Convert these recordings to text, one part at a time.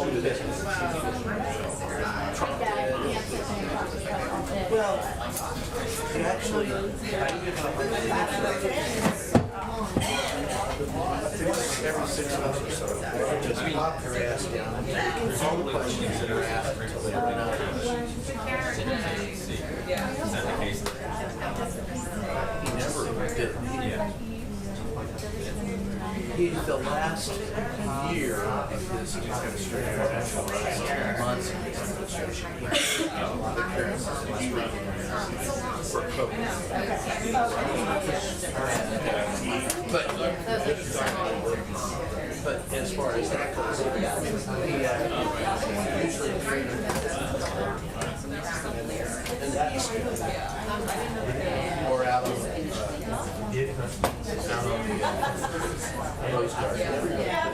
all the business. Well, he actually, every 6 months or so, just pop your ass down. There's all the questions that are asked until they run out of He never did. He, the last year of his administration, months of his administration, he had a lot of clearances for COVID. But as far as that goes, he usually treated and that's or out on the Coast Guard.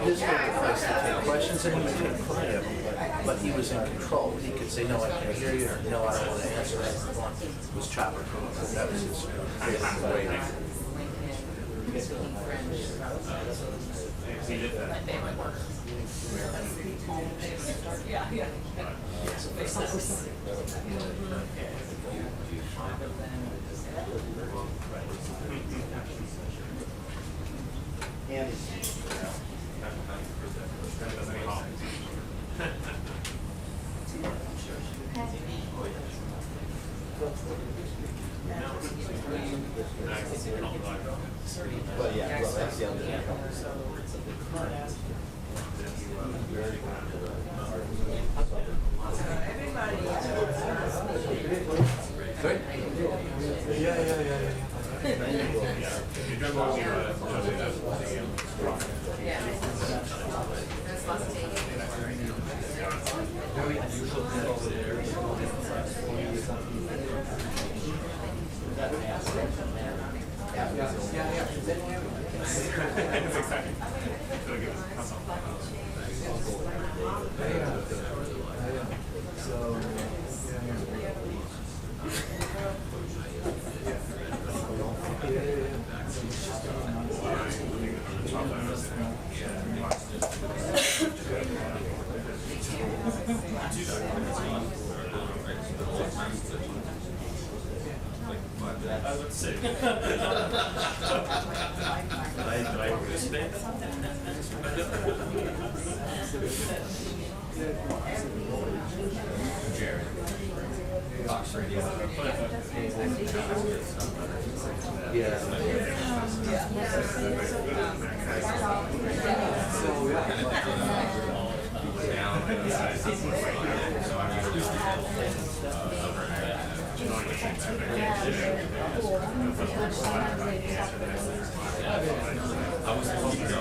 His favorite place to take questions, and he would take plenty of them, but he was in control. He could say, no, I can't hear you, or no, I don't want to answer that. It was chopper. That was his favorite way. But yeah, well, that's the other thing. I would say. Did I participate? Jared. Fox Radio. Yeah. I was supposed to go.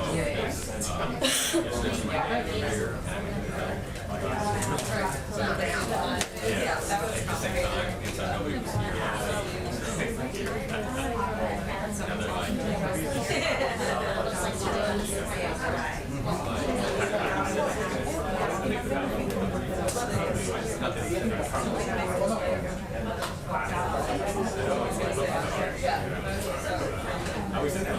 I was in there.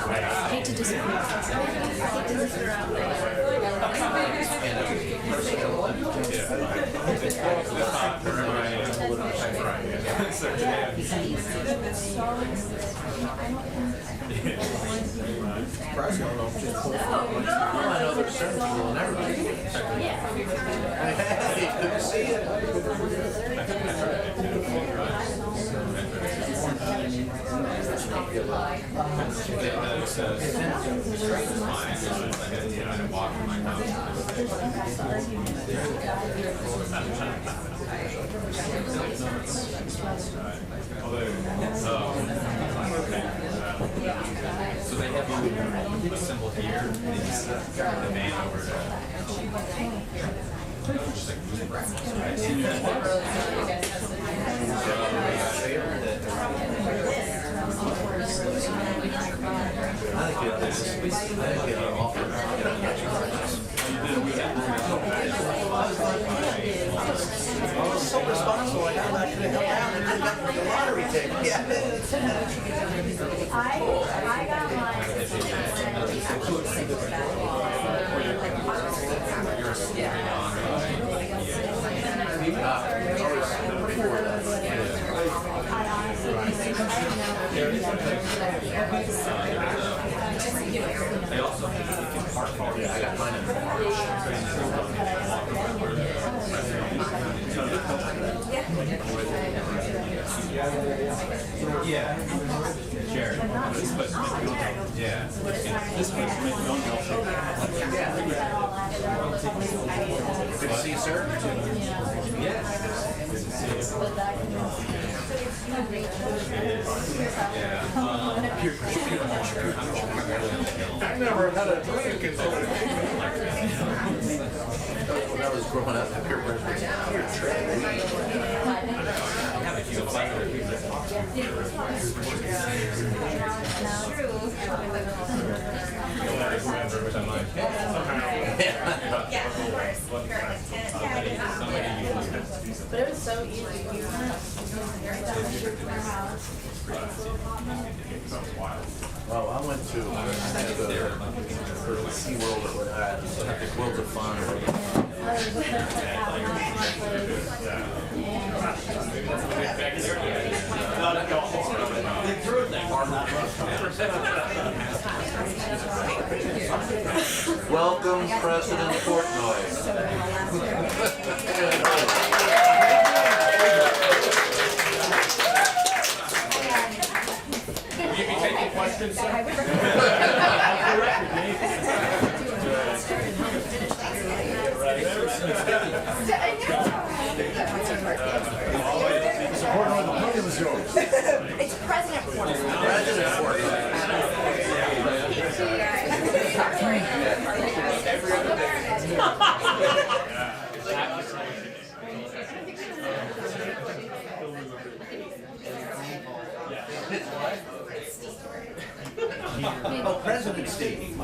I hate to disappoint. I know there's certain people in everybody. Hey, good to see you. So they have you assemble here, and then you set the van over to. I think you have to offer. see, sir? I never had a drink until When I was growing up, the peer pressure was But it was so easy. Oh, I went to SeaWorld or whatever, World of Fun. Welcome, President Portnoy. Will you be taking questions, sir? Support on the podium is yours. It's President Portnoy. President Portnoy. Oh, President Steve.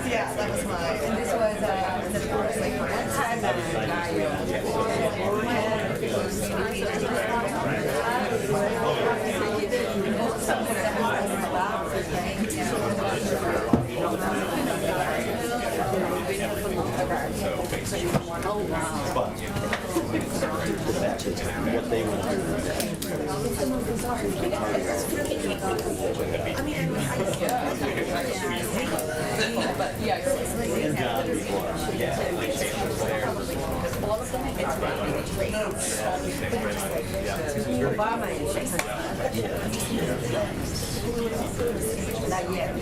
Yeah, that was mine. And this was one What they want to do. And John before. Not yet.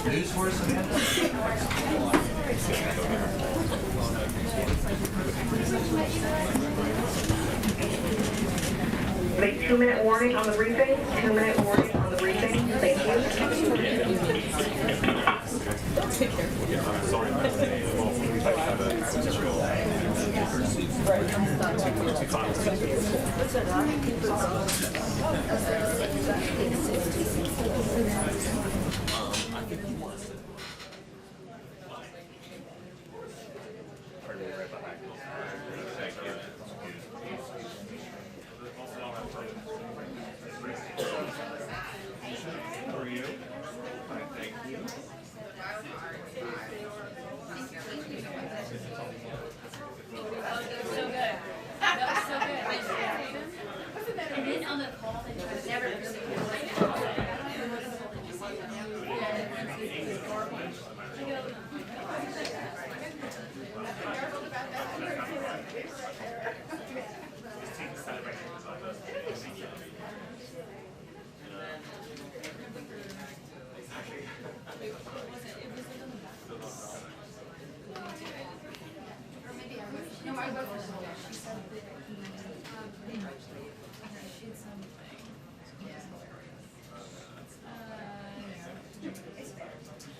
News for us, Amanda? Make 2-minute warning on the briefing. 2-minute warning on the briefing. Thank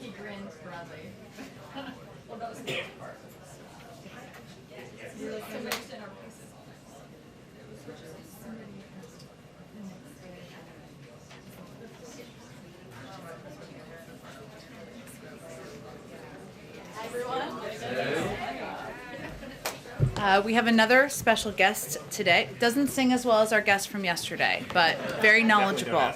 He grinned broadly. Well, that was the best part. We were like, so mixed in our faces all night. We have another special guest today. Doesn't sing as well as our guest from yesterday, but very knowledgeable.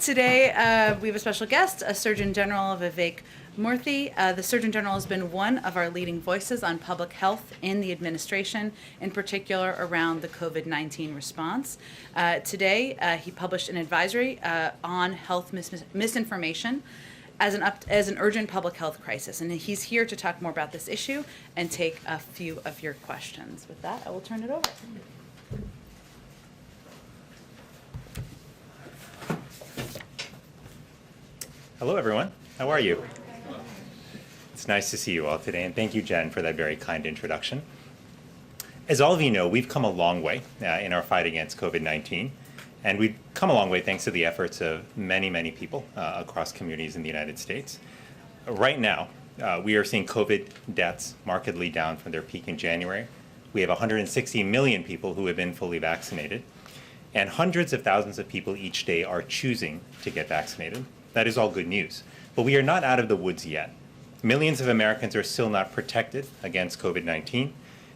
Today, we have a special guest, a Surgeon General, Vivek Murthy. The Surgeon General has been one of our leading voices on public health in the administration, in particular around the COVID-19 response. Today, he published an advisory on health misinformation as an urgent public health crisis, and he's here to talk more about this issue and take a few of your questions. With that, I will turn it over. Hello, everyone. How are you? It's nice to see you all today, and thank you, Jen, for that very kind introduction. As all of you know, we've come a long way in our fight against COVID-19, and we've come a long way thanks to the efforts of many, many people across communities in the United States. Right now, we are seeing COVID deaths markedly down from their peak in January. We have 160 million people who have been fully vaccinated, and hundreds of thousands of people each day are choosing to get vaccinated. That is all good news. But we are not out of the woods yet. Millions of Americans are still not protected against COVID-19,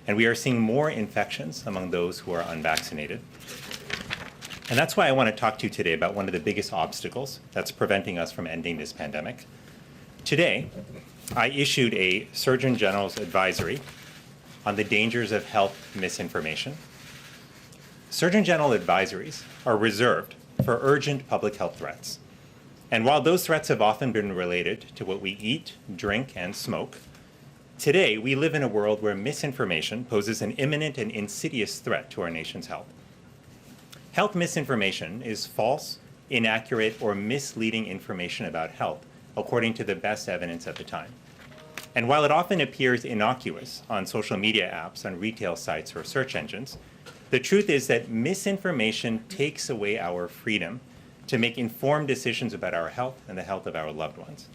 and we are seeing more infections among those who are unvaccinated. And that's why I want to talk to you today about one of the biggest obstacles that's preventing us from ending this pandemic. Today, I issued a Surgeon General's advisory on the dangers of health misinformation. Surgeon General advisories are reserved for urgent public health threats. And while those threats have often been related to what we eat, drink, and smoke, today we live in a world where misinformation poses an imminent and insidious threat to our nation's health. Health misinformation is false, inaccurate, or misleading information about health, according to the best evidence at the time. And while it often appears innocuous on social media apps, on retail sites, or search engines, the truth is that misinformation takes away our freedom to make informed decisions about our health and the health of our loved ones.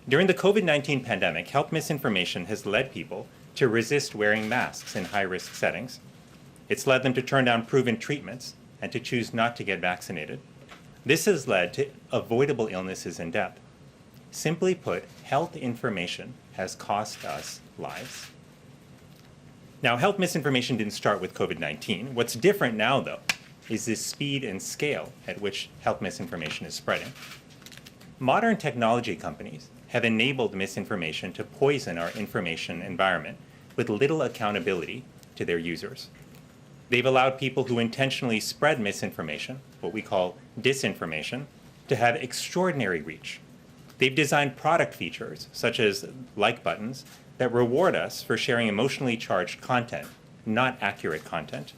During the COVID-19 pandemic, health misinformation has led people to resist wearing masks in high-risk settings. It's led them to turn down proven treatments and to choose not to get vaccinated. This has led to avoidable illnesses and death. Simply put, health information has cost us lives. Now, health misinformation didn't start with COVID-19. What's different now, though, is the speed and scale at which health misinformation is spreading. Modern technology companies have enabled misinformation to poison our information environment with little accountability to their users. They've allowed people who intentionally spread misinformation, what we call disinformation, to have extraordinary reach. They've designed product features, such as like buttons, that reward us for sharing emotionally charged content, not accurate content.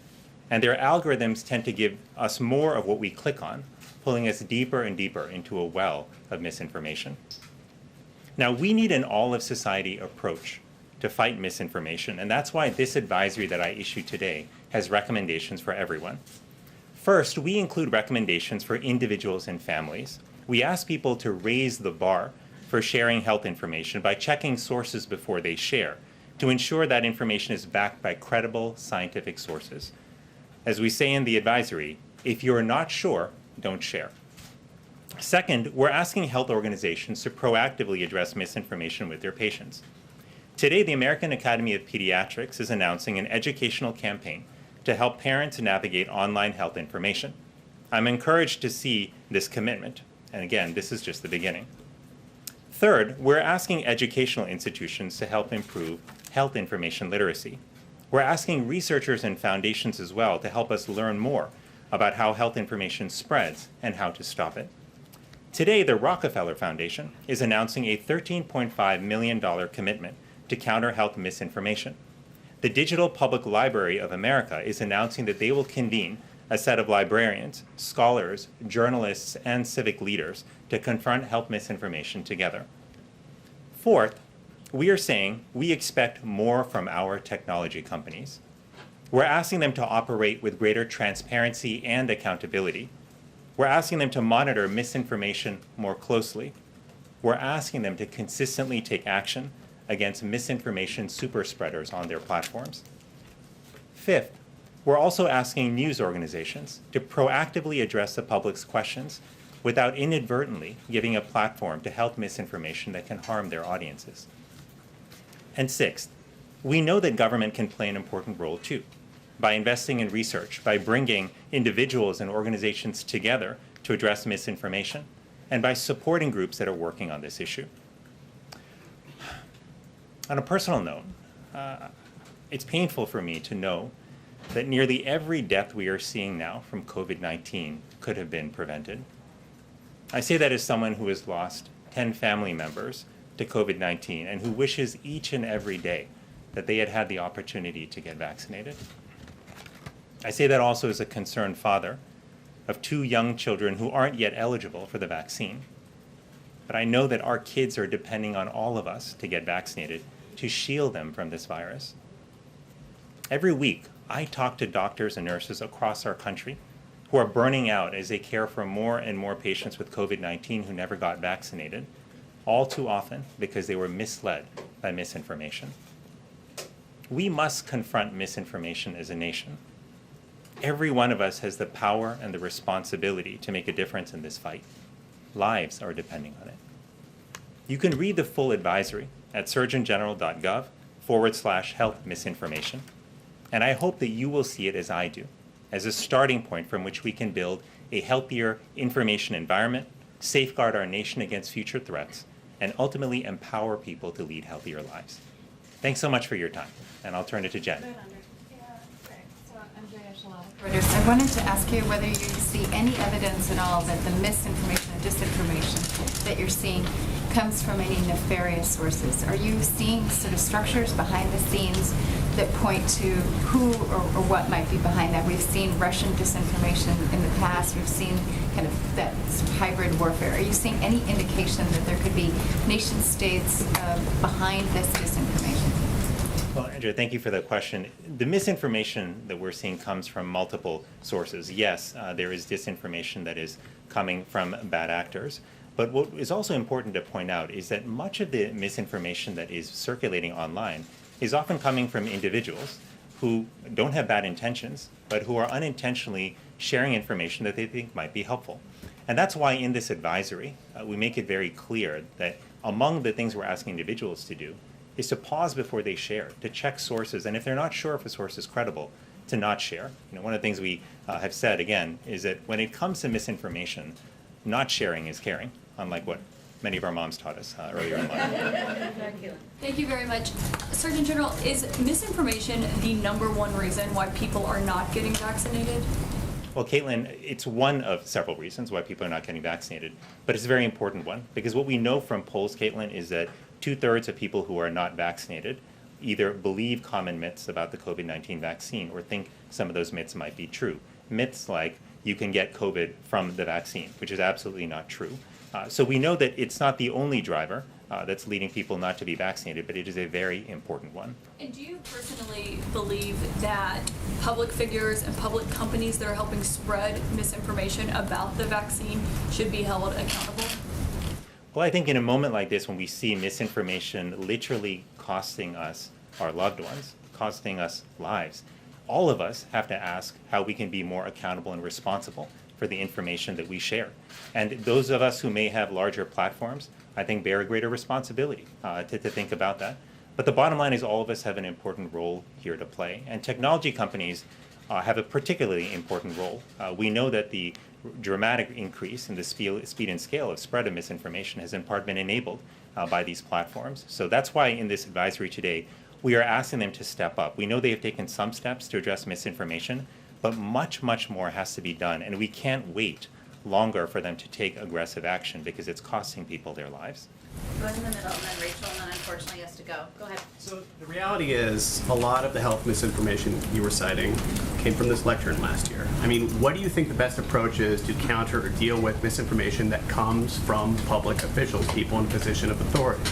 And their algorithms tend to give us more of what we click on, pulling us deeper and deeper into a well of misinformation. Now, we need an all-of-society approach to fight misinformation, and that's why this advisory that I issued today has recommendations for everyone. First, we include recommendations for individuals and families. We ask people to raise the bar for sharing health information by checking sources before they share, to ensure that information is backed by credible scientific sources. As we say in the advisory, if you're not sure, don't share. Second, we're asking health organizations to proactively address misinformation with their patients. Today, the American Academy of Pediatrics is announcing an educational campaign to help parents navigate online health information. I'm encouraged to see this commitment, and again, this is just the beginning. Third, we're asking educational institutions to help improve health information literacy. We're asking researchers and foundations as well to help us learn more about how health information spreads and how to stop it. Today, the Rockefeller Foundation is announcing a $13.5 million commitment to counter health misinformation. The Digital Public Library of America is announcing that they will convene a set of librarians, scholars, journalists, and civic leaders to confront health misinformation together. Fourth, we are saying we expect more from our technology companies. We're asking them to operate with greater transparency and accountability. We're asking them to monitor misinformation more closely. We're asking them to consistently take action against misinformation superspreaders on their platforms. Fifth, we're also asking news organizations to proactively address the public's questions without inadvertently giving a platform to health misinformation that can harm their audiences. And sixth, we know that government can play an important role too, by investing in research, by bringing individuals and organizations together to address misinformation, and by supporting groups that are working on this issue. On a personal note, it's painful for me to know that nearly every death we are seeing now from COVID-19 could have been prevented. I say that as someone who has lost 10 family members to COVID-19 and who wishes each and every day that they had had the opportunity to get vaccinated. I say that also as a concerned father of 2 young children who aren't yet eligible for the vaccine. But I know that our kids are depending on all of us to get vaccinated to shield them from this virus. Every week, I talk to doctors and nurses across our country who are burning out as they care for more and more patients with COVID-19 who never got vaccinated, all too often because they were misled by misinformation. We must confront misinformation as a nation. Every one of us has the power and the responsibility to make a difference in this fight. Lives are depending on it. You can read the full advisory at surgeongeneral.gov/health misinformation. And I hope that you will see it as I do, as a starting point from which we can build a healthier information environment, safeguard our nation against future threats, and ultimately empower people to lead healthier lives. Thanks so much for your time, and I'll turn it to Jen. I wanted to ask you whether you see any evidence at all that the misinformation and disinformation that you're seeing comes from any nefarious sources. Are you seeing sort of structures behind the scenes that point to who or what might be behind that? We've seen Russian disinformation in the past. We've seen kind of that hybrid warfare. Are you seeing any indication that there could be nation states behind this disinformation? Well, Andrea, thank you for the question. The misinformation that we're seeing comes from multiple sources. Yes, there is disinformation that is coming from bad actors. But what is also important to point out is that much of the misinformation that is circulating online is often coming from individuals who don't have bad intentions, but who are unintentionally sharing information that they think might be helpful. And that's why in this advisory, we make it very clear that among the things we're asking individuals to do is to pause before they share, to check sources, and if they're not sure if a source is credible, to not share. One of the things we have said, again, is that when it comes to misinformation, not sharing is caring, unlike what many of our moms taught us earlier in life. Thank you very much. Surgeon General, is misinformation the #1 reason why people are not getting vaccinated? Well, Caitlin, it's one of several reasons why people are not getting vaccinated, but it's a very important one, because what we know from polls, Caitlin, is that 2/3 of people who are not vaccinated either believe common myths about the COVID-19 vaccine or think some of those myths might be true. Myths like you can get COVID from the vaccine, which is absolutely not true. So we know that it's not the only driver that's leading people not to be vaccinated, but it is a very important one. And do you personally believe that public figures and public companies that are helping spread misinformation about the vaccine should be held accountable? Well, I think in a moment like this, when we see misinformation literally costing us our loved ones, costing us lives, all of us have to ask how we can be more accountable and responsible for the information that we share. And those of us who may have larger platforms, I think, bear a greater responsibility to think about that. But the bottom line is all of us have an important role here to play. And technology companies have a particularly important role. We know that the dramatic increase in the speed and scale of spread of misinformation has in part been enabled by these platforms. So that's why in this advisory today, we are asking them to step up. We know they have taken some steps to address misinformation, but much, much more has to be done. And we can't wait longer for them to take aggressive action because it's costing people their lives. Go in the middle, and then Rachel, and then unfortunately has to go. Go ahead. So the reality is a lot of the health misinformation you were citing came from this lectern last year. I mean, what do you think the best approach is to counter or deal with misinformation that comes from public officials, people in a position of authority?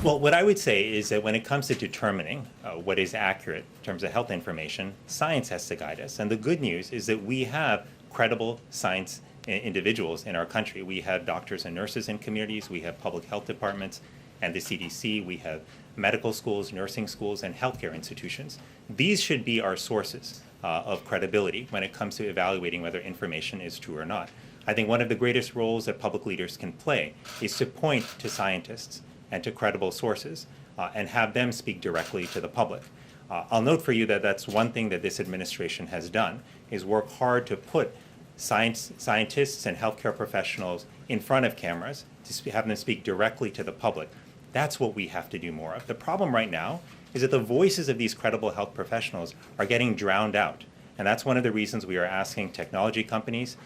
Well, what I would say is that when it comes to determining what is accurate in terms of health information, science has to guide us. And the good news is that we have credible science individuals in our country. We have doctors and nurses in communities, we have public health departments and the CDC, we have medical schools, nursing schools, and healthcare institutions. These should be our sources of credibility when it comes to evaluating whether information is true or not. I think one of the greatest roles that public leaders can play is to point to scientists and to credible sources and have them speak directly to the public. I'll note for you that that's one thing that this administration has done, is work hard to put scientists and healthcare professionals in front of cameras to have them speak directly to the public. That's what we have to do more of. The problem right now is that the voices of these credible health professionals are getting drowned out. And that's one of the reasons we are asking technology companies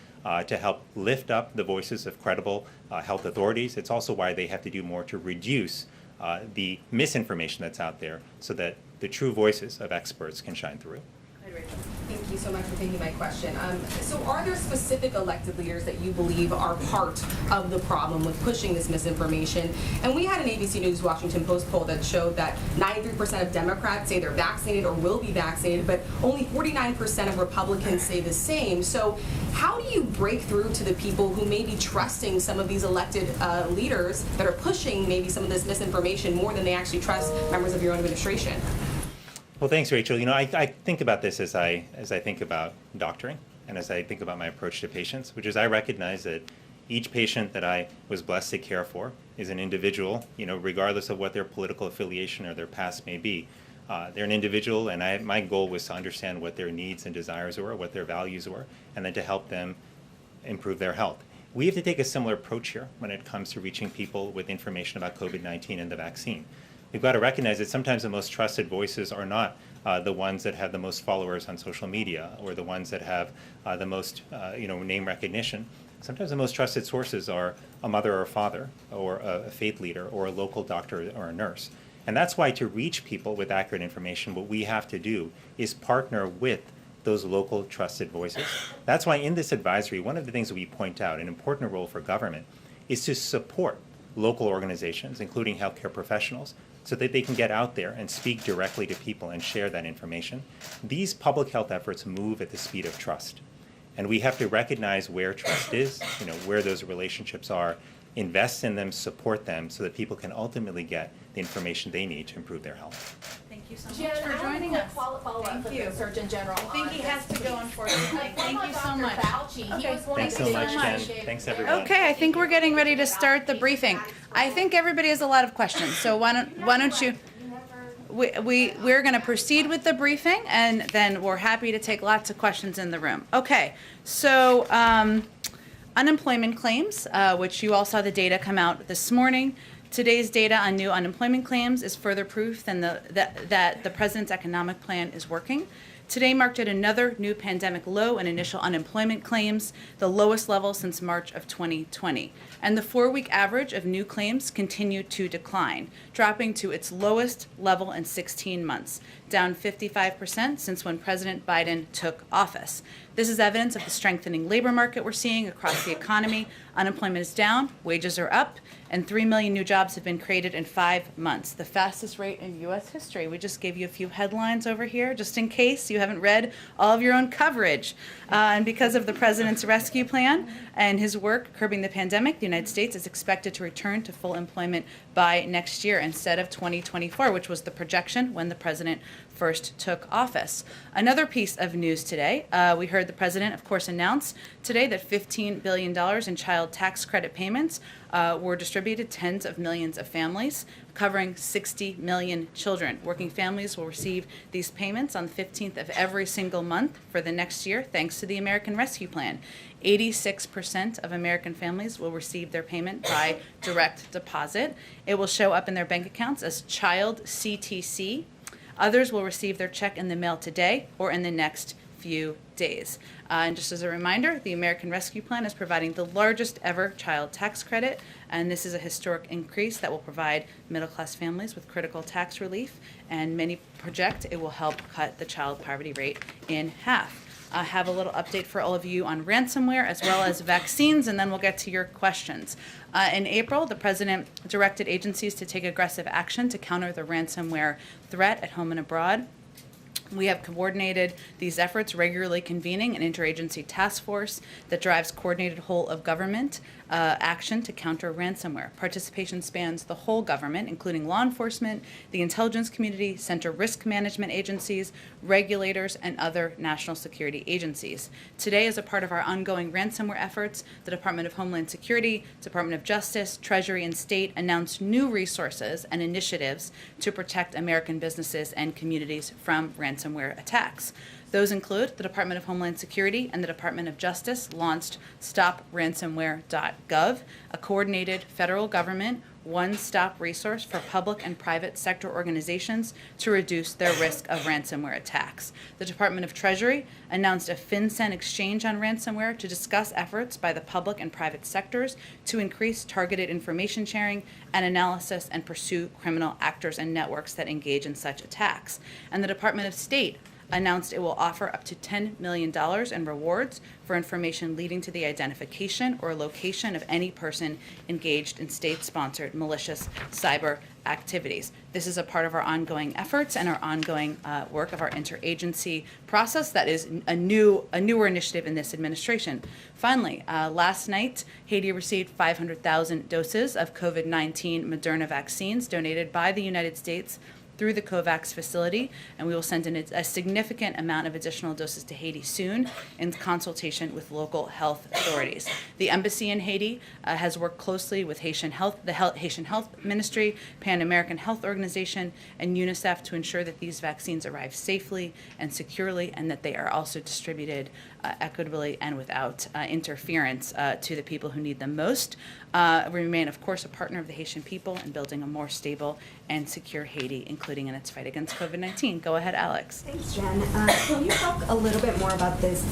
to help lift up the voices of credible health authorities. It's also why they have to do more to reduce the misinformation that's out there so that the true voices of experts can shine through. Thank you so much for taking my question. So are there specific elected leaders that you believe are part of the problem with pushing this misinformation? And we had an ABC News Washington Post poll that showed that 93% of Democrats say they're vaccinated or will be vaccinated, but only 49% of Republicans say the same. So how do you break through to the people who may be trusting some of these elected leaders that are pushing maybe some of this misinformation more than they actually trust members of your own administration? Well, thanks, Rachel. You know, I think about this as I think about doctoring and as I think about my approach to patients, which is I recognize that each patient that I was blessed to care for is an individual, you know, regardless of what their political affiliation or their past may be. They're an individual, and my goal was to understand what their needs and desires were, what their values were, and then to help them improve their health. We have to take a similar approach here when it comes to reaching people with information about COVID-19 and the vaccine. We've got to recognize that sometimes the most trusted voices are not the ones that have the most followers on social media or the ones that have the most name recognition. Sometimes the most trusted sources are a mother or a father or a faith leader or a local doctor or a nurse. And that's why to reach people with accurate information, what we have to do is partner with those local trusted voices. That's why in this advisory, one of the things that we point out, an important role for government, is to support local organizations, including healthcare professionals, so that they can get out there and speak directly to people and share that information. These public health efforts move at the speed of trust. And we have to recognize where trust is, where those relationships are, invest in them, support them, so that people can ultimately get the information they need to improve their health. Thank you so much for joining us. Thank you, Surgeon General. I think he has to go, unfortunately. Thank you so much. Thanks so much, Jen. Thanks, everyone. Okay, I think we're getting ready to start the briefing. I think everybody has a lot of questions, so why don't you? We're going to proceed with the briefing, and then we're happy to take lots of questions in the room. Okay, so Unemployment claims, which you all saw the data come out this morning. Today's data on new unemployment claims is further proof that the president's economic plan is working. Today marked yet another new pandemic low in initial unemployment claims, the lowest level since March of 2020. And the 4-week average of new claims continued to decline, dropping to its lowest level in 16 months, down 55% since when President Biden took office. This is evidence of the strengthening labor market we're seeing across the economy. Unemployment is down, wages are up, and 3 million new jobs have been created in 5 months, the fastest rate in U.S. history. We just gave you a few headlines over here, just in case you haven't read all of your own coverage. And because of the president's rescue plan and his work curbing the pandemic, the United States is expected to return to full employment by next year instead of 2024, which was the projection when the president first took office. Another piece of news today, we heard the president, of course, announce today that $15 billion in child tax credit payments were distributed to tens of millions of families, covering 60 million children. Working families will receive these payments on the 15th of every single month for the next year, thanks to the American Rescue Plan. 86% of American families will receive their payment by direct deposit. It will show up in their bank accounts as Child CTC. Others will receive their check in the mail today or in the next few days. And just as a reminder, the American Rescue Plan is providing the largest ever child tax credit, and this is a historic increase that will provide middle-class families with critical tax relief, and many project it will help cut the child poverty rate in half. I have a little update for all of you on ransomware as well as vaccines, and then we'll get to your questions. In April, the president directed agencies to take aggressive action to counter the ransomware threat at home and abroad. We have coordinated these efforts, regularly convening an interagency task force that drives coordinated whole-of-government action to counter ransomware. Participation spans the whole government, including law enforcement, the intelligence community, center risk management agencies, regulators, and other national security agencies. Today, as a part of our ongoing ransomware efforts, the Department of Homeland Security, Department of Justice, Treasury, and State announced new resources and initiatives to protect American businesses and communities from ransomware attacks. Those include the Department of Homeland Security and the Department of Justice launched StopRansomware.gov, a coordinated federal government one-stop resource for public and private sector organizations to reduce their risk of ransomware attacks. The Department of Treasury announced a FinCEN exchange on ransomware to discuss efforts by the public and private sectors to increase targeted information sharing and analysis and pursue criminal actors and networks that engage in such attacks. And the Department of State announced it will offer up to $10 million in rewards for information leading to the identification or location of any person engaged in state-sponsored malicious cyber activities. This is a part of our ongoing efforts and our ongoing work of our interagency process that is a newer initiative in this administration. Finally, last night, Haiti received 500,000 doses of COVID-19 Moderna vaccines donated by the United States through the COVAX facility, and we will send in a significant amount of additional doses to Haiti soon in consultation with local health authorities. The embassy in Haiti has worked closely with Haitian Health, the Haitian Health Ministry, Pan American Health Organization, and UNICEF to ensure that these vaccines arrive safely and securely, and that they are also distributed equitably and without interference to the people who need them most. We remain, of course, a partner of the Haitian people in building a more stable and secure Haiti, including in its fight against COVID-19. Go ahead, Alex. Thanks, Jen. Can you talk a little bit more about this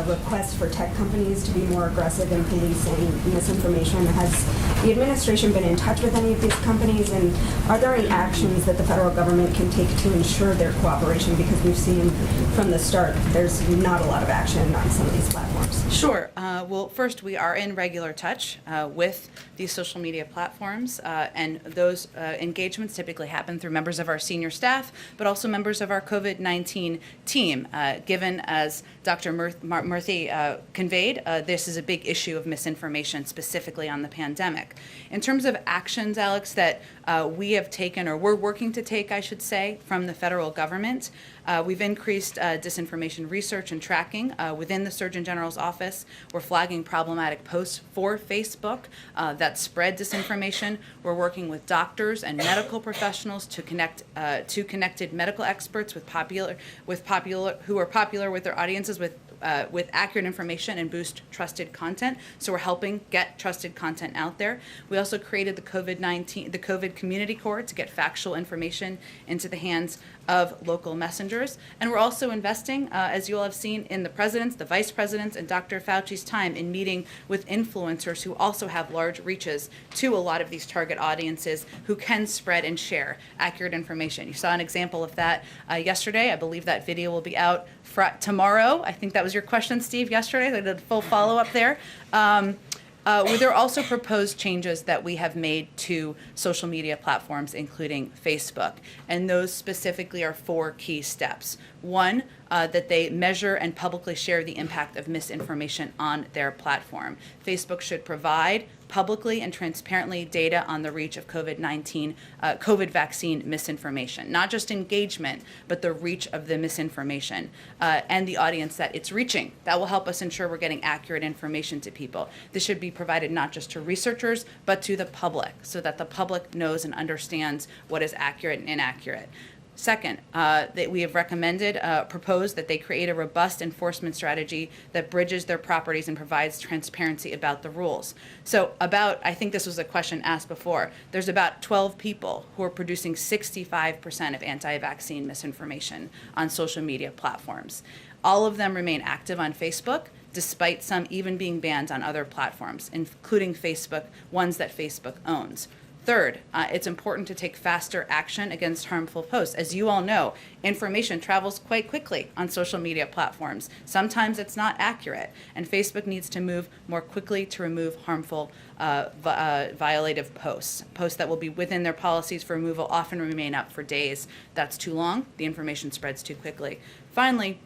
request for tech companies to be more aggressive in policing misinformation? Has the administration been in touch with any of these companies, and are there any actions that the federal government can take to ensure their cooperation? Because we've seen from the start there's not a lot of action on some of these platforms. Sure. Well, first, we are in regular touch with these social media platforms, and those engagements typically happen through members of our senior staff, but also members of our COVID-19 team. Given, as Dr. Murthy conveyed, this is a big issue of misinformation, specifically on the pandemic. In terms of actions, Alex, that we have taken, or we're working to take, I should say, from the federal government, we've increased disinformation research and tracking within the Surgeon General's office. We're flagging problematic posts for Facebook that spread disinformation. We're working with doctors and medical professionals to connect to connected medical experts who are popular with their audiences with with accurate information and boost trusted content. So we're helping get trusted content out there. We also created the COVID Community Corps to get factual information into the hands of local messengers. And we're also investing, as you all have seen, in the president's, the vice president's, and Dr. Fauci's time in meeting with influencers who also have large reaches to a lot of these target audiences who can spread and share accurate information. You saw an example of that yesterday. I believe that video will be out tomorrow. I think that was your question, Steve, yesterday. I did a full follow-up there. There are also proposed changes that we have made to social media platforms, including Facebook. And those specifically are 4 key steps. One, that they measure and publicly share the impact of misinformation on their platform. Facebook should provide publicly and transparently data on the reach of COVID vaccine misinformation, not just engagement, but the reach of the misinformation and the audience that it's reaching. That will help us ensure we're getting accurate information to people. This should be provided not just to researchers, but to the public, so that the public knows and understands what is accurate and inaccurate. Second, that we have proposed that they create a robust enforcement strategy that bridges their properties and provides transparency about the rules. So I think this was a question asked before, there's about 12 people who are producing 65% of anti-vaccine misinformation on social media platforms. All of them remain active on Facebook, despite some even being banned on other platforms, including Facebook, ones that Facebook owns. Third, it's important to take faster action against harmful posts. As you all know, information travels quite quickly on social media platforms. Sometimes it's not accurate, and Facebook needs to move more quickly to remove harmful violative posts. Posts that will be within their policies for removal often remain up for days. That's too long. The information spreads too quickly. Finally,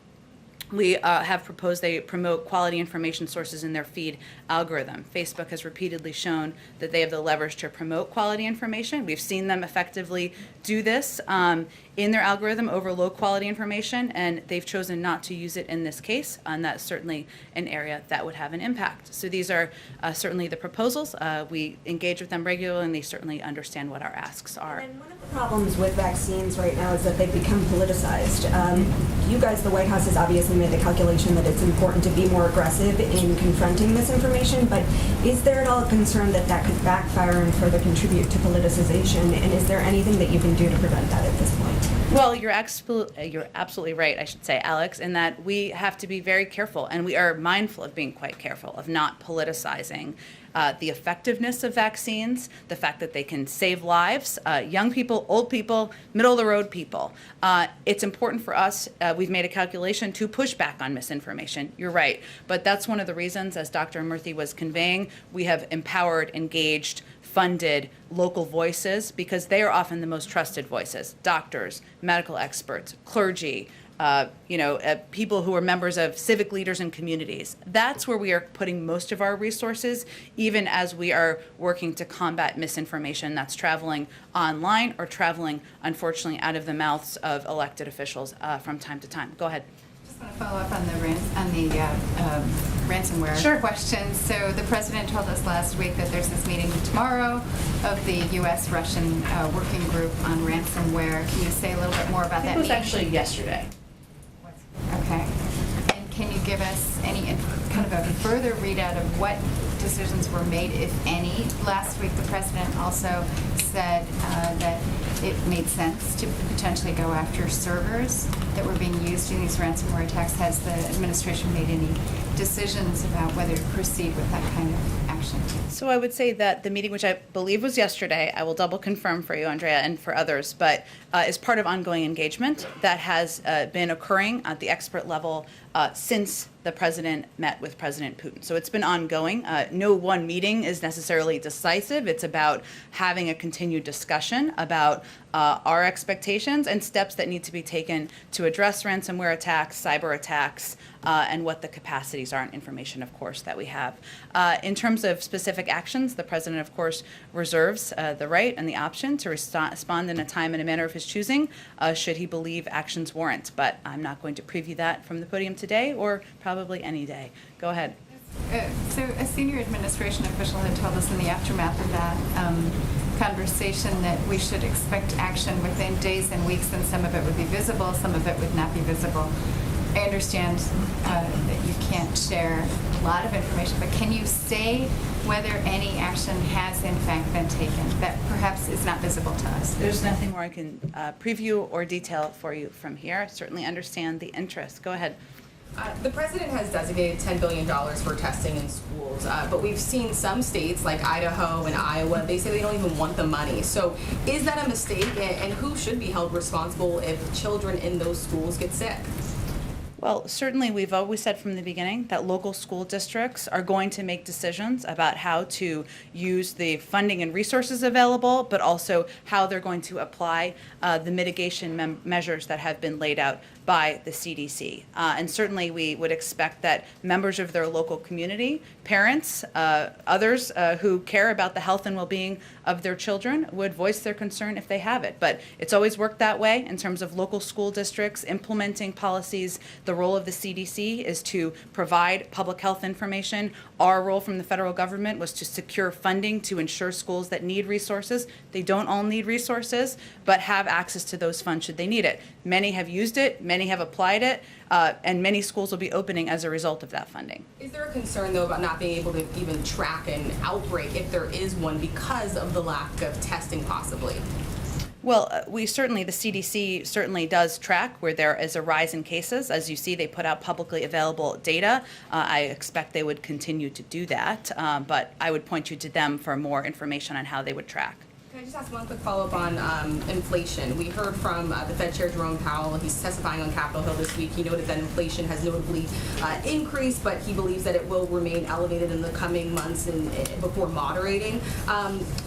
we have proposed they promote quality information sources in their feed algorithm. Facebook has repeatedly shown that they have the leverage to promote quality information. We've seen them effectively do this in their algorithm over low quality information, and they've chosen not to use it in this case, and that's certainly an area that would have an impact. So these are certainly the proposals. We engage with them regularly, and they certainly understand what our asks are. And one of the problems with vaccines right now is that they've become politicized. You guys, the White House, has obviously made the calculation that it's important to be more aggressive in confronting misinformation, but is there at all a concern that that could backfire and further contribute to politicization, and is there anything that you can do to prevent that at this point? Well, you're absolutely right, I should say, Alex, in that we have to be very careful, and we are mindful of being quite careful of not politicizing the effectiveness of vaccines, the fact that they can save lives, young people, old people, middle-of-the-road people. It's important for us, we've made a calculation, to push back on misinformation. You're right. But that's one of the reasons, as Dr. Murthy was conveying, we have empowered, engaged, funded local voices, because they are often the most trusted voices. Doctors, medical experts, clergy, people who are members of civic leaders and communities. That's where we are putting most of our resources, even as we are working to combat misinformation that's traveling online or traveling, unfortunately, out of the mouths of elected officials from time to time. Go ahead. I just want to follow up on the ransomware question. So the president told us last week that there's this meeting tomorrow of the U.S.-Russian working group on ransomware. Can you say a little bit more about that meeting? It was actually yesterday. Okay. And can you give us any kind of a further readout of what decisions were made, if any? Last week, the president also said that it made sense to potentially go after servers that were being used in these ransomware attacks. Has the administration made any decisions about whether to proceed with that kind of action? So I would say that the meeting, which I believe was yesterday, I will double confirm for you, Andrea, and for others, but is part of ongoing engagement that has been occurring at the expert level since the president met with President Putin. So it's been ongoing. No one meeting is necessarily decisive. It's about having a continued discussion about our expectations and steps that need to be taken to address ransomware attacks, cyber attacks, and what the capacities are and information, of course, that we have. In terms of specific actions, the president, of course, reserves the right and the option to respond in a time and a manner of his choosing, should he believe actions warrant. But I'm not going to preview that from the podium today or probably any day. Go ahead. So a senior administration official had told us in the aftermath of that conversation that we should expect action within days and weeks, and some of it would be visible, some of it would not be visible. I understand that you can't share a lot of information, but can you say whether any action has in fact been taken that perhaps is not visible to us? There's nothing more I can preview or detail for you from here. I certainly understand the interest. Go ahead. The president has designated $10 billion for testing in schools, but we've seen some states like Idaho and Iowa, they say they don't even want the money. So is that a mistake, and who should be held responsible if children in those schools get sick? Well, certainly we've always said from the beginning that local school districts are going to make decisions about how to use the funding and resources available, but also how they're going to apply the mitigation measures that have been laid out by the CDC. And certainly we would expect that members of their local community, parents, others who care about the health and well-being of their children would voice their concern if they have it. But it's always worked that way in terms of local school districts implementing policies. The role of the CDC is to provide public health information. Our role from the federal government was to secure funding to ensure schools that need resources. They don't all need resources, but have access to those funds should they need it. Many have used it, many have applied it, and many schools will be opening as a result of that funding. Is there a concern, though, about not being able to even track an outbreak if there is one because of the lack of testing, possibly? Well, the CDC certainly does track where there is a rise in cases. As you see, they put out publicly available data. I expect they would continue to do that, but I would point you to them for more information on how they would track. Can I just ask one quick follow-up on inflation? We heard from the Fed Chair Jerome Powell. He's testifying on Capitol Hill this week. He noted that inflation has notably increased, but he believes that it will remain elevated in the coming months and before moderating.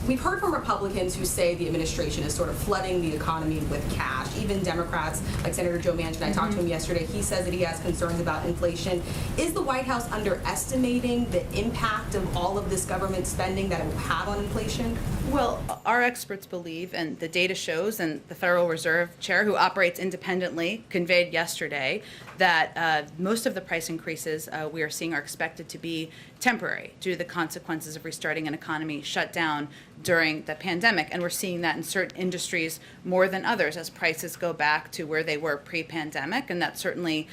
We've heard from Republicans who say the administration is sort of flooding the economy with cash. Even Democrats, like Senator Joe Manchin, I talked to him yesterday, he says that he has concerns about inflation. Is the White House underestimating the impact of all of this government spending that it will have on inflation? Well, our experts believe, and the data shows, and the Federal Reserve Chair, who operates independently, conveyed yesterday that most of the price increases we are seeing are expected to be temporary due to the consequences of restarting an economy shut down during the pandemic. And we're seeing that in certain industries more than others as prices go back to where they were pre-pandemic. And that certainly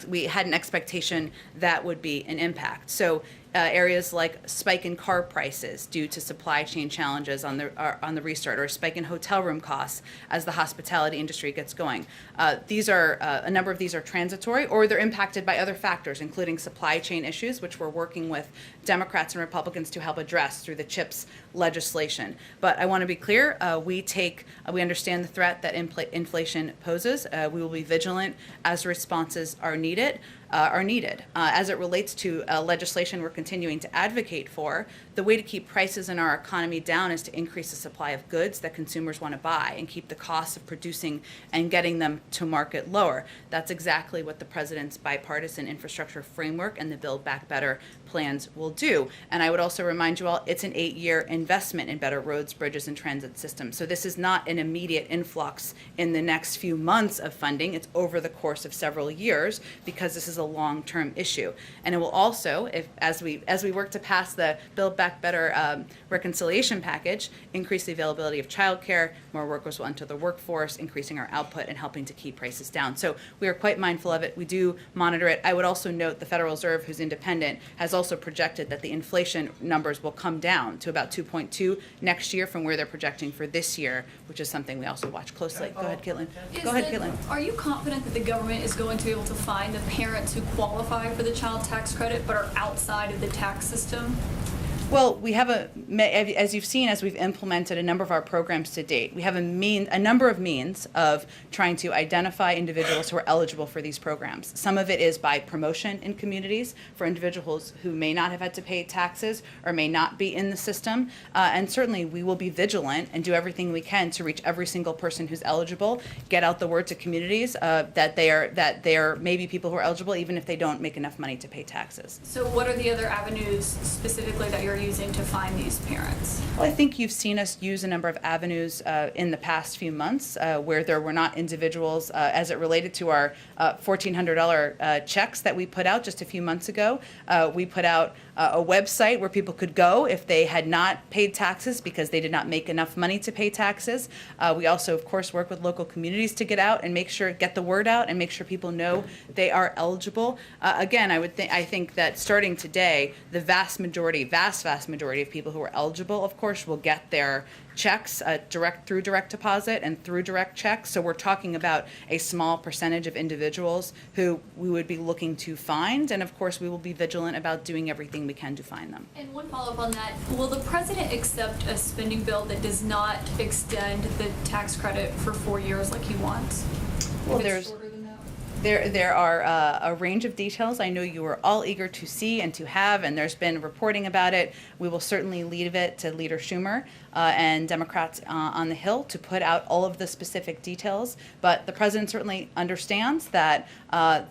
we had an expectation that would be an impact. So areas like spike in car prices due to supply chain challenges on the restart, or a spike in hotel room costs as the hospitality industry gets going. A number of these are transitory, or they're impacted by other factors, including supply chain issues, which we're working with Democrats and Republicans to help address through the CHIPS legislation. But I want to be clear, we understand the threat that inflation poses. We will be vigilant as responses are needed. As it relates to legislation we're continuing to advocate for, the way to keep prices in our economy down is to increase the supply of goods that consumers want to buy and keep the costs of producing and getting them to market lower. That's exactly what the president's bipartisan infrastructure framework and the Build Back Better plans will do. And I would also remind you all, it's an 8-year investment in better roads, bridges, and transit systems. So this is not an immediate influx in the next few months of funding. It's over the course of several years, because this is a long-term issue. And it will also, as we work to pass the Build Back Better reconciliation package, increase the availability of childcare, more workers will enter the workforce, increasing our output and helping to keep prices down. So we are quite mindful of it. We do monitor it. I would also note the Federal Reserve, who's independent, has also projected that the inflation numbers will come down to about 2.2 next year from where they're projecting for this year, which is something we also watch closely. Go ahead, Caitlin. Are you confident that the government is going to be able to find the parents who qualify for the child tax credit but are outside of the tax system? Well, we have as you've seen, as we've implemented a number of our programs to date, we have a number of means of trying to identify individuals who are eligible for these programs. Some of it is by promotion in communities for individuals who may not have had to pay taxes or may not be in the system. And certainly we will be vigilant and do everything we can to reach every single person who's eligible, get out the word to communities that there may be people who are eligible even if they don't make enough money to pay taxes. So what are the other avenues specifically that you're using to find these parents? Well, I think you've seen us use a number of avenues in the past few months where there were not individuals as it related to our $1,400 checks that we put out just a few months ago. We put out a website where people could go if they had not paid taxes because they did not make enough money to pay taxes. We also, of course, work with local communities to get out and get the word out and make sure people know they are eligible. Again, I think that starting today, the vast majority of people who are eligible, of course, will get their checks through direct deposit and through direct checks. So we're talking about a small percentage of individuals who we would be looking to find, and of course we will be vigilant about doing everything we can to find them. And one follow-up on that, will the president accept a spending bill that does not extend the tax credit for 4 years like he wants? Well, If it's shorter than that? There are a range of details I know you are all eager to see and to have, and there's been reporting about it. We will certainly leave it to Leader Schumer and Democrats on the Hill to put out all of the specific details. But the president certainly understands that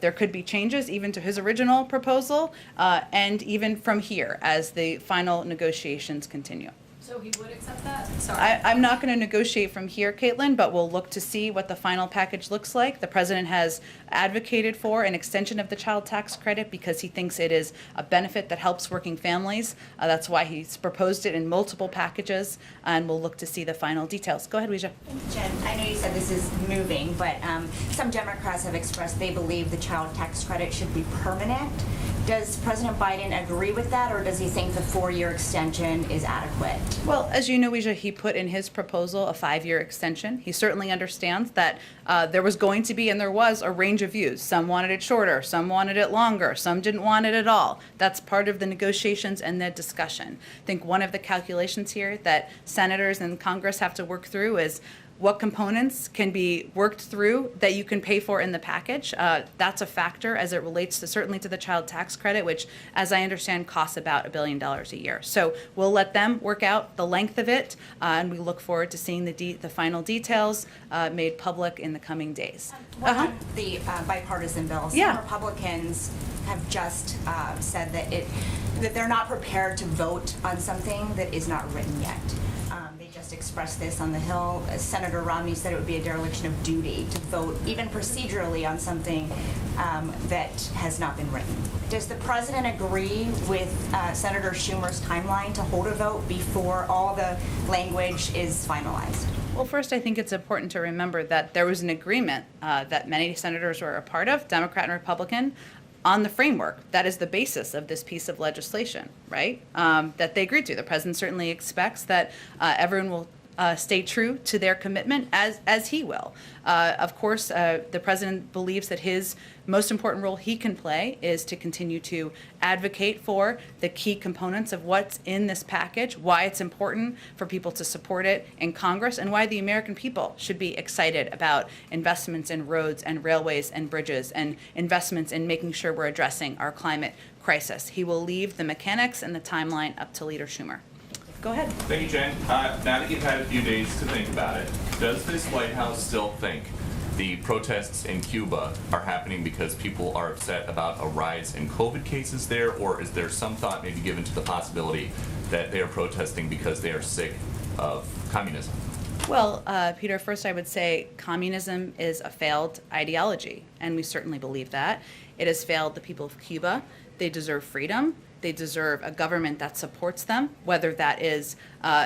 there could be changes even to his original proposal and even from here as the final negotiations continue. So he would accept that? Sorry. I'm not going to negotiate from here, Caitlin, but we'll look to see what the final package looks like. The president has advocated for an extension of the child tax credit because he thinks it is a benefit that helps working families. That's why he's proposed it in multiple packages, and we'll look to see the final details. Go ahead, Weijia. Jen, I know you said this is moving, but some Democrats have expressed they believe the child tax credit should be permanent. Does President Biden agree with that, or does he think the 4-year extension is adequate? Well, as you know, Weijia, he put in his proposal a 5-year extension. He certainly understands that there was going to be and there was a range of views. Some wanted it shorter, some wanted it longer, some didn't want it at all. That's part of the negotiations and the discussion. I think one of the calculations here that senators and Congress have to work through is what components can be worked through that you can pay for in the package. That's a factor as it relates to certainly to the child tax credit, which, as I understand, costs about $1 billion a year. So we'll let them work out the length of it, and we look forward to seeing the final details made public in the coming days. On the bipartisan bill, some Republicans have just said that they're not prepared to vote on something that is not written yet. They just expressed this on the Hill. Senator Romney said it would be a dereliction of duty to vote, even procedurally, on something that has not been written. Does the president agree with Senator Schumer's timeline to hold a vote before all the language is finalized? Well, first, I think it's important to remember that there was an agreement that many senators were a part of, Democrat and Republican, on the framework. That is the basis of this piece of legislation, right? That they agreed to. The president certainly expects that everyone will stay true to their commitment, as he will. Of course, the president believes that his most important role he can play is to continue to advocate for the key components of what's in this package, why it's important for people to support it in Congress, and why the American people should be excited about investments in roads and railways and bridges and investments in making sure we're addressing our climate crisis. He will leave the mechanics and the timeline up to Leader Schumer. Go ahead. Thank you, Jen. Now that you've had a few days to think about it, does this White House still think the protests in Cuba are happening because people are upset about a rise in COVID cases there, or is there some thought maybe given to the possibility that they are protesting because they are sick of communism? Well, Peter, first I would say communism is a failed ideology, and we certainly believe that. It has failed the people of Cuba. They deserve freedom. They deserve a government that supports them, whether that is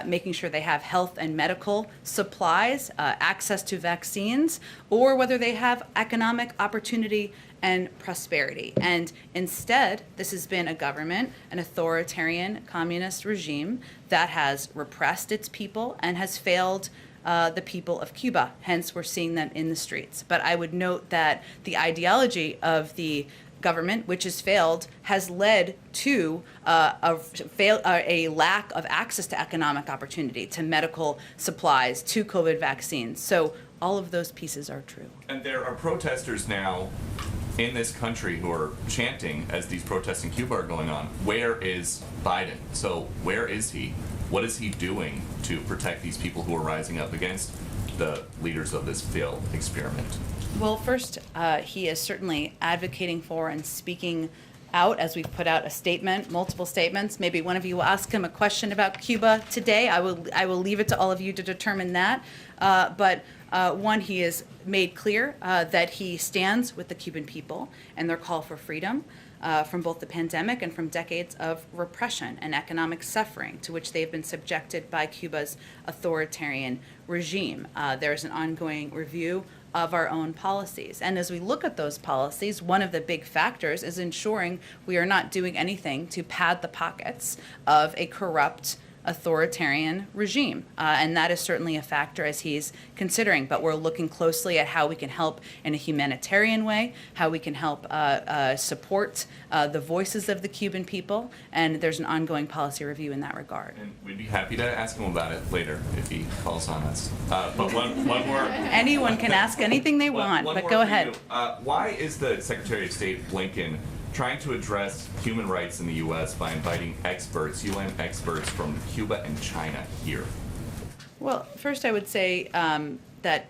making sure they have health and medical supplies, access to vaccines, or whether they have economic opportunity and prosperity. And instead, this has been a government, an authoritarian communist regime that has repressed its people and has failed the people of Cuba. Hence, we're seeing them in the streets. But I would note that the ideology of the government, which has failed, has led to a lack of access to economic opportunity, to medical supplies, to COVID vaccines. So all of those pieces are true. And there are protesters now in this country who are chanting as these protests in Cuba are going on, where is Biden? So where is he? What is he doing to protect these people who are rising up against the leaders of this failed experiment? Well, first, he is certainly advocating for and speaking out, as we've put out a statement, multiple statements. Maybe one of you will ask him a question about Cuba today. I will leave it to all of you to determine that. But one, he has made clear that he stands with the Cuban people and their call for freedom from both the pandemic and from decades of repression and economic suffering to which they've been subjected by Cuba's authoritarian regime. There's an ongoing review of our own policies. And as we look at those policies, one of the big factors is ensuring we are not doing anything to pad the pockets of a corrupt authoritarian regime. And that is certainly a factor as he's considering. But we're looking closely at how we can help in a humanitarian way, how we can help support the voices of the Cuban people. And there's an ongoing policy review in that regard. And we'd be happy to ask him about it later if he calls on us. But one more. Anyone can ask anything they want, one but more go for ahead. you. Why is the Secretary of State Blinken trying to address human rights in the U.S. by inviting experts, UN experts from Cuba and China here? Well, first I would say that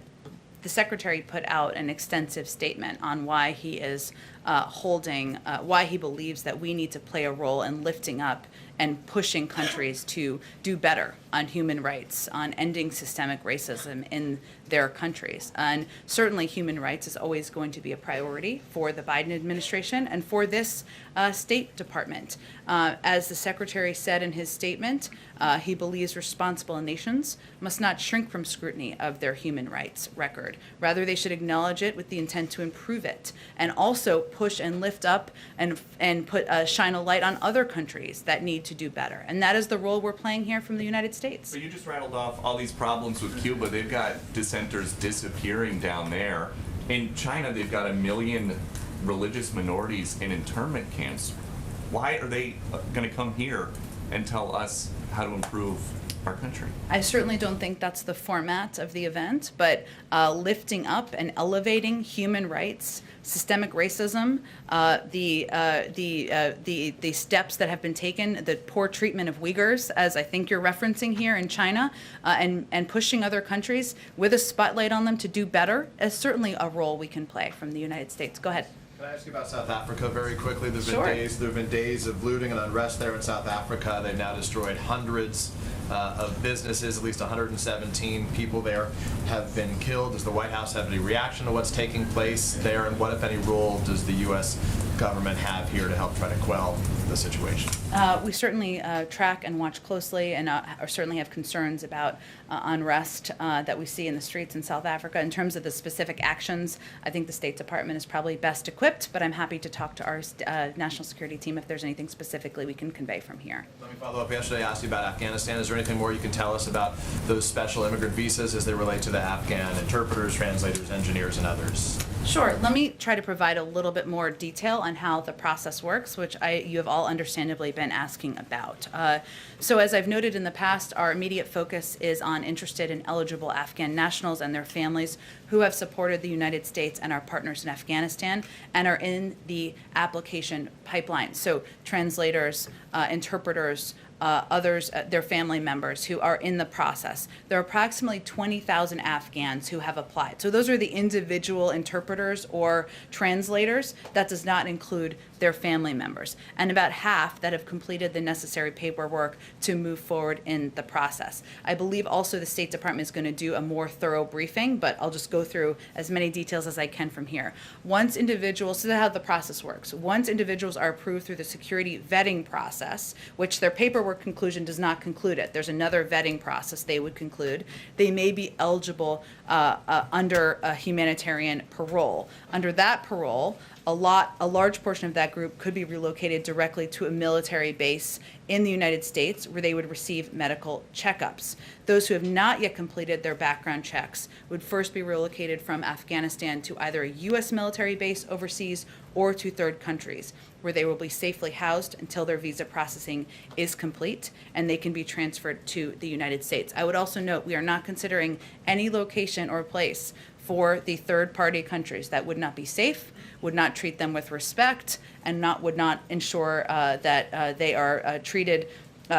the Secretary put out an extensive statement on why he is why he believes that we need to play a role in lifting up and pushing countries to do better on human rights, on ending systemic racism in their countries. And certainly human rights is always going to be a priority for the Biden administration and for this State Department. As the Secretary said in his statement, he believes responsible nations must not shrink from scrutiny of their human rights record. Rather, they should acknowledge it with the intent to improve it, and also push and lift up and shine a light on other countries that need to do better. And that is the role we're playing here from the United States. So you just rattled off all these problems with Cuba. They've got dissenters disappearing down there. In China, they've got 1 million religious minorities in internment camps. Why are they going to come here and tell us how to improve our country? I certainly don't think that's the format of the event, but lifting up and elevating human rights, systemic racism, the steps that have been taken, the poor treatment of Uyghurs, as I think you're referencing here in China, and pushing other countries with a spotlight on them to do better is certainly a role we can play from the United States. Go ahead. Can I ask you about South Africa very quickly? There Sure. have been days of looting and unrest there in South Africa. They've now destroyed hundreds of businesses. At least 117 people there have been killed. Does the White House have any reaction to what's taking place there? And what, if any, role does the U.S. government have here to help try to quell the situation? We certainly track and watch closely and certainly have concerns about unrest that we see in the streets in South Africa. In terms of the specific actions, I think the State Department is probably best equipped, but I'm happy to talk to our national security team if there's anything specifically we can convey from here. Let me follow up. Yesterday I asked you about Afghanistan. Is there anything more you can tell us about those special immigrant visas as they relate to the Afghan interpreters, translators, engineers, and others? Sure. Let me try to provide a little bit more detail on how the process works, which you have all understandably been asking about. So as I've noted in the past, our immediate focus is on interested and eligible Afghan nationals and their families who have supported the United States and our partners in Afghanistan and are in the application pipeline. So translators, interpreters, others, their family members who are in the process. There are approximately 20,000 Afghans who have applied. So those are the individual interpreters or translators. That does not include their family members. And about half that have completed the necessary paperwork to move forward in the process. I believe also the State Department is going to do a more thorough briefing, but I'll just go through as many details as I can from here. Once individuals, so that's how the process works. Once individuals are approved through the security vetting process, which their paperwork conclusion does not conclude it. There's another vetting process they would conclude. They may be eligible under a humanitarian parole. Under that parole, a large portion of that group could be relocated directly to a military base in the United States where they would receive medical checkups. Those who have not yet completed their background checks would first be relocated from Afghanistan to either a U.S. military base overseas or to third countries, where they will be safely housed until their visa processing is complete and they can be transferred to the United States. I would also note we are not considering any location or place for the third-party countries that would not be safe, would not treat them with respect, and would not ensure that they are treated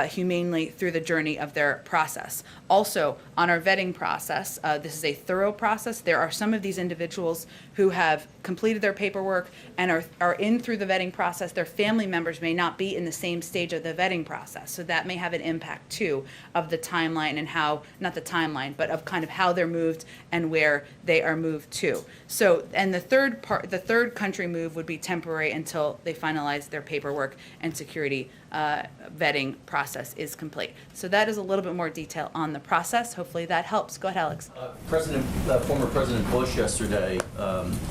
humanely through the journey of their process. Also, on our vetting process, this is a thorough process. There are some of these individuals who have completed their paperwork and are in through the vetting process. Their family members may not be in the same stage of the vetting process, so that may have an impact too of the timeline and how, not the timeline, but of kind of how they're moved and where they are moved to. So, and the third country move would be temporary until they finalize their paperwork and security vetting process is complete. So that is a little bit more detail on the process. Hopefully that helps. Go ahead, Alex. Former President Bush yesterday,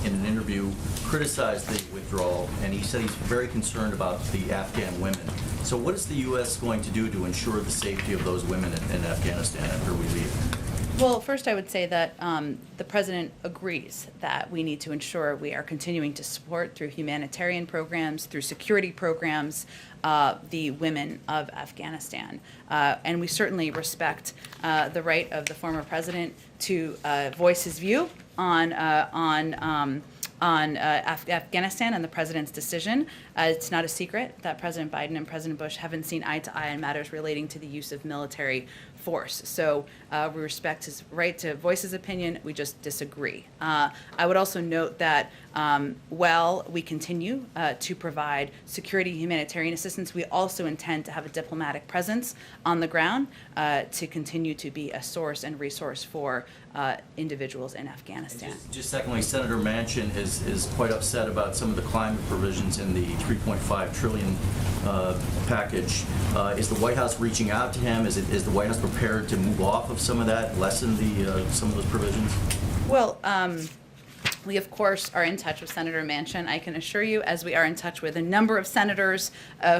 in an interview, criticized the withdrawal, and he said he's very concerned about the Afghan women. So what is the U.S. going to do to ensure the safety of those women in Afghanistan after we leave? Well, first I would say that the President agrees that we need to ensure we are continuing to support through humanitarian programs, through security programs, the women of Afghanistan. And we certainly respect the right of the former president to voice his view on Afghanistan and the president's decision. It's not a secret that President Biden and President Bush haven't seen eye to eye on matters relating to the use of military force. So we respect his right to voice his opinion. We just disagree. I would also note that while we continue to provide security humanitarian assistance, we also intend to have a diplomatic presence on the ground to continue to be a source and resource for individuals in Afghanistan. Just secondly, Senator Manchin is quite upset about some of the climate provisions in the $3.5 trillion package. Is the White House reaching out to him? Is the White House prepared to move off of some of that, lessen some of those provisions? Well, we, of course, are in touch with Senator Manchin, I can assure you, as we are in touch with a number of senators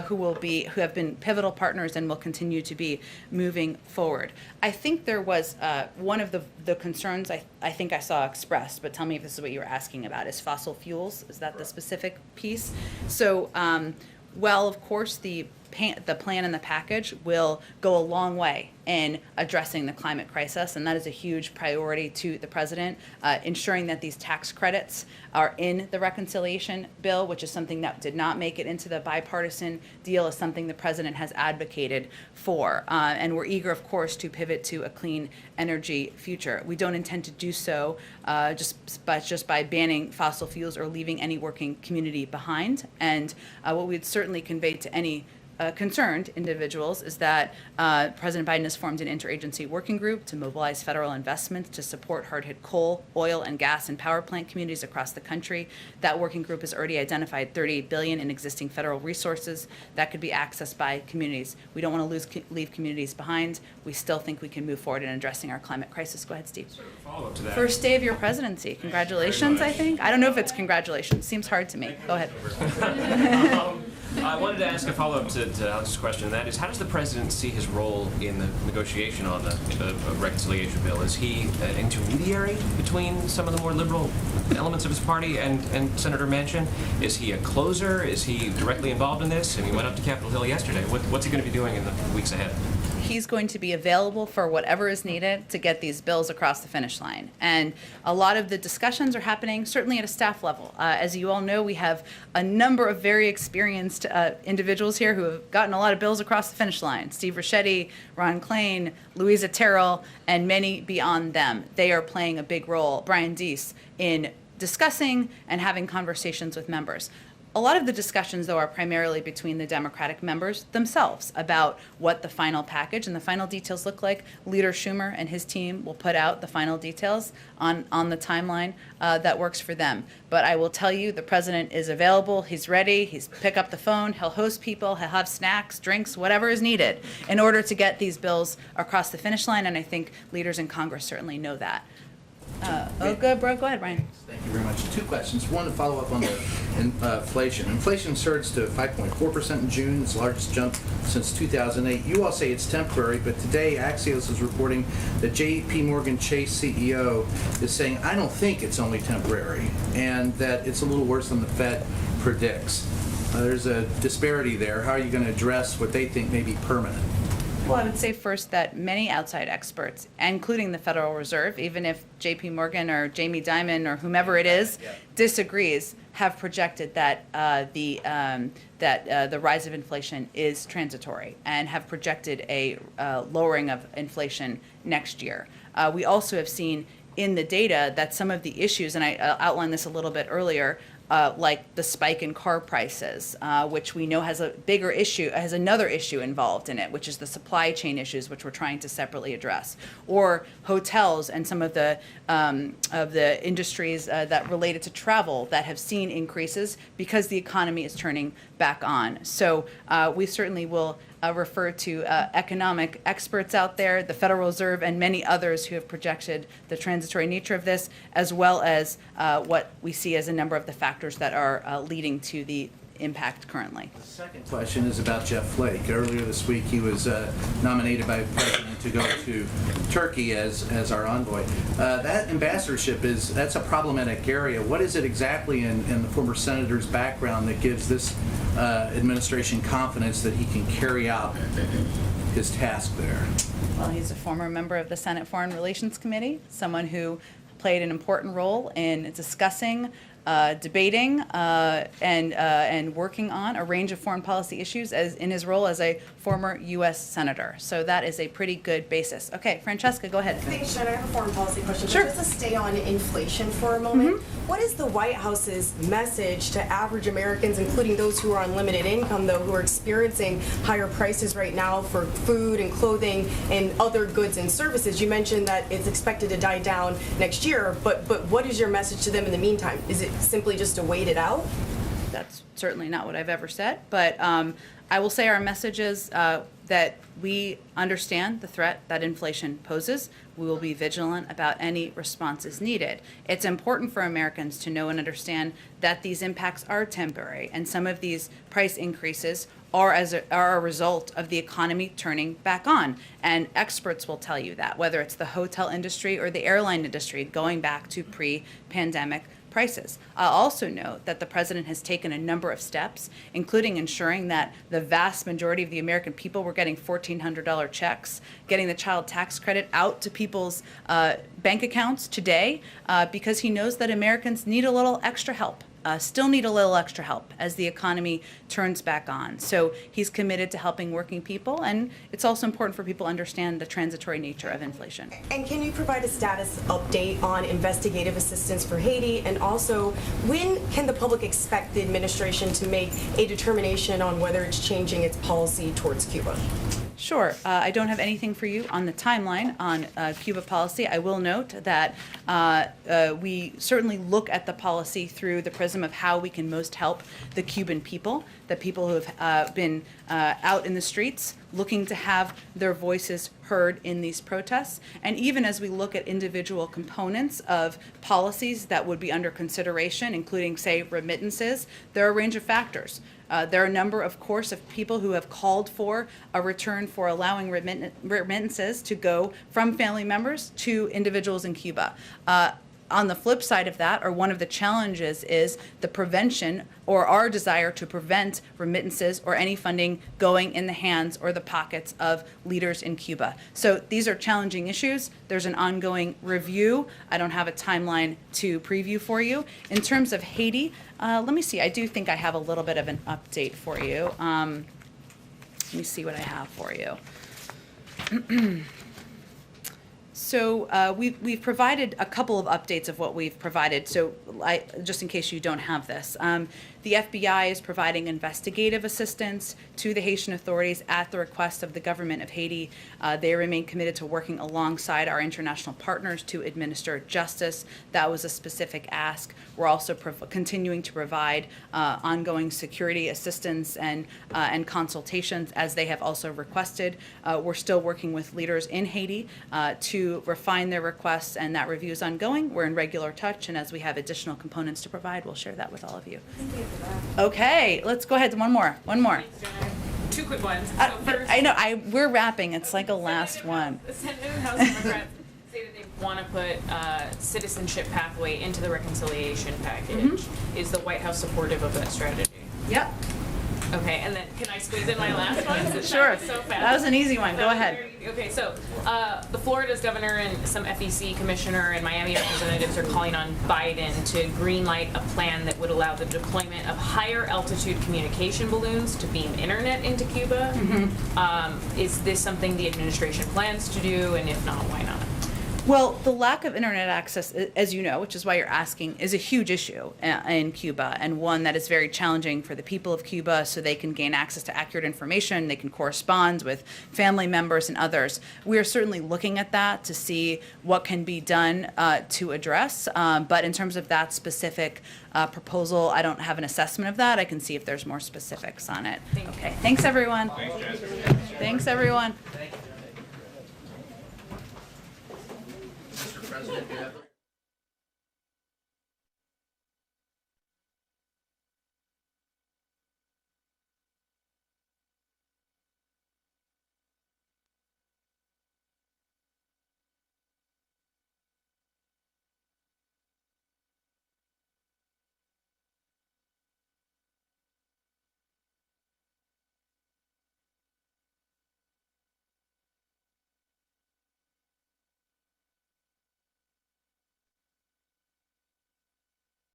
who have been pivotal partners and will continue to be moving forward. I think there was one of the concerns I think I saw expressed, but tell me if this is what you were asking about, is fossil fuels. Is that the specific piece? So, well, of course, the plan and the package will go a long way in addressing the climate crisis, and that is a huge priority to the president. Ensuring that these tax credits are in the reconciliation bill, which is something that did not make it into the bipartisan deal, is something the president has advocated for. And we're eager, of course, to pivot to a clean energy future. We don't intend to do so just by banning fossil fuels or leaving any working community behind. And what we'd certainly convey to any concerned individuals is that President Biden has formed an interagency working group to mobilize federal investments to support hard-hit coal, oil, and gas and power plant communities across the country. That working group has already identified $38 billion in existing federal resources that could be accessed by communities. We don't want to leave communities behind. We still think we can move forward in addressing our climate crisis. Go ahead, Steve. So follow-up to that. First day of your presidency. Congratulations, I think. I don't know if it's congratulations. Seems hard to me. Go ahead. I wanted to ask a follow-up to Alex's question, and that is, how does the president see his role in the negotiation on the reconciliation bill? Is he an intermediary between some of the more liberal elements of his party and Senator Manchin? Is he a closer? Is he directly involved in this? And he went up to Capitol Hill yesterday. What's he going to be doing in the weeks ahead? He's going to be available for whatever is needed to get these bills across the finish line. And a lot of the discussions are happening certainly at a staff level. As you all know, we have a number of very experienced individuals here who have gotten a lot of bills across the finish line. Steve Ricchetti, Ron Klain, Louisa Terrell, and many beyond them. They are playing a big role, Brian Deese, in discussing and having conversations with members. A lot of the discussions, though, are primarily between the Democratic members themselves about what the final package and the final details look like. Leader Schumer and his team will put out the final details on the timeline that works for them. But I will tell you, the president is available. He's ready. He's pick up the phone. He'll host people. He'll have snacks, drinks, whatever is needed in order to get these bills across the finish line. And I think leaders in Congress certainly know that. Good, bro. Go ahead, Brian. Thank you very much. Two questions. One, to follow up on the inflation. Inflation surged to 5.4% in June. It's the largest jump since 2008. You all say it's temporary, but today Axios is reporting that J.P. Morgan Chase CEO is saying, I don't think it's only temporary, and that it's a little worse than the Fed predicts. There's a disparity there. How are you going to address what they think may be permanent? Well, I would say first that many outside experts, including the Federal Reserve, even if J.P. Morgan or Jamie Dimon or whomever it is disagrees, have projected that the rise of inflation is transitory and have projected a lowering of inflation next year. We also have seen in the data that some of the issues, and I outlined this a little bit earlier, like the spike in car prices, which we know has a bigger issue, has another issue involved in it, which is the supply chain issues, which we're trying to separately address, or hotels and some of the industries that related to travel that have seen increases because the economy is turning back on. So we certainly will refer to economic experts out there, the Federal Reserve, and many others who have projected the transitory nature of this, as well as what we see as a number of the factors that are leading to the impact currently. The second question is about Jeff Flake. Earlier this week, he was nominated by the president to go to Turkey as our envoy. That ambassadorship that's a problematic area. What is it exactly in the former senator's background that gives this administration confidence that he can carry out his task there? Well, he's a former member of the Senate Foreign Relations Committee, someone who played an important role in discussing, debating, and working on a range of foreign policy issues as in his role as a former U.S. senator. So that is a pretty good basis. Okay, Francesca, go ahead. Thanks, Jen. I have a foreign policy question. Sure. Just to stay on inflation for a moment, what is the White House's message to average Americans, including those who are on limited income, though, who are experiencing higher prices right now for food and clothing and other goods and services? You mentioned that it's expected to die down next year, but what is your message to them in the meantime? Is it simply just to wait it out? That's certainly not what I've ever said, but I will say our message is that we understand the threat that inflation poses. We will be vigilant about any responses needed. It's important for Americans to know and understand that these impacts are temporary, and some of these price increases are a result of the economy turning back on. And experts will tell you that, whether it's the hotel industry or the airline industry, going back to pre-pandemic prices. I'll also note that the president has taken a number of steps, including ensuring that the vast majority of the American people were getting $1,400 checks, getting the child tax credit out to people's bank accounts today, because he knows that Americans need a little extra help. Still need a little extra help as the economy turns back on. So he's committed to helping working people, and it's also important for people to understand the transitory nature of inflation. And can you provide a status update on investigative assistance for Haiti? And also, when can the public expect the administration to make a determination on whether it's changing its policy towards Cuba? Sure. I don't have anything for you on the timeline on Cuba policy. I will note that we certainly look at the policy through the prism of how we can most help the Cuban people, the people who have been out in the streets looking to have their voices heard in these protests. And even as we look at individual components of policies that would be under consideration, including, say, remittances, there are a range of factors. There are a number, of course, of people who have called for a return for allowing remittances to go from family members to individuals in Cuba. On the flip side of that, or one of the challenges, is the prevention or our desire to prevent remittances or any funding going in the hands or the pockets of leaders in Cuba. So these are challenging issues. There's an ongoing review. I don't have a timeline to preview for you. In terms of Haiti, let me see. I do think I have a little bit of an update for you. Let me see what I have for you. So we've provided a couple of updates of what we've provided. So just in case you don't have this, the FBI is providing investigative assistance to the Haitian authorities at the request of the government of Haiti. They remain committed to working alongside our international partners to administer justice. That was a specific ask. We're also continuing to provide ongoing security assistance and consultations as they have also requested. We're still working with leaders in Haiti to refine their requests, and that review is ongoing. We're in regular touch, and as we have additional components to provide, we'll share that with all of you. Okay, let's go ahead. One more. Two quick ones. First, I know. We're wrapping. It's like a last one. Senate and House Democrats say that they want to put citizenship pathway into the reconciliation package. Is the White House supportive of that strategy? Yep. Okay, and then can I squeeze in my last one? Since Sure. was so fast. That was an easy one. Go That was ahead. very easy. Okay, so the Florida's governor and some FEC commissioner and Miami representatives are calling on Biden to greenlight a plan that would allow the deployment of higher altitude communication balloons to beam internet into Cuba. Is this something the administration plans to do, and if not, why not? Well, the lack of internet access, as you know, which is why you're asking, is a huge issue in Cuba, and one that is very challenging for the people of Cuba so they can gain access to accurate information, they can correspond with family members and others. We are certainly looking at that to see what can be done to address, but in terms of that specific proposal, I don't have an assessment of that. I can see if there's more specifics on it. Okay, thanks everyone. Thanks everyone. Mr. President, you have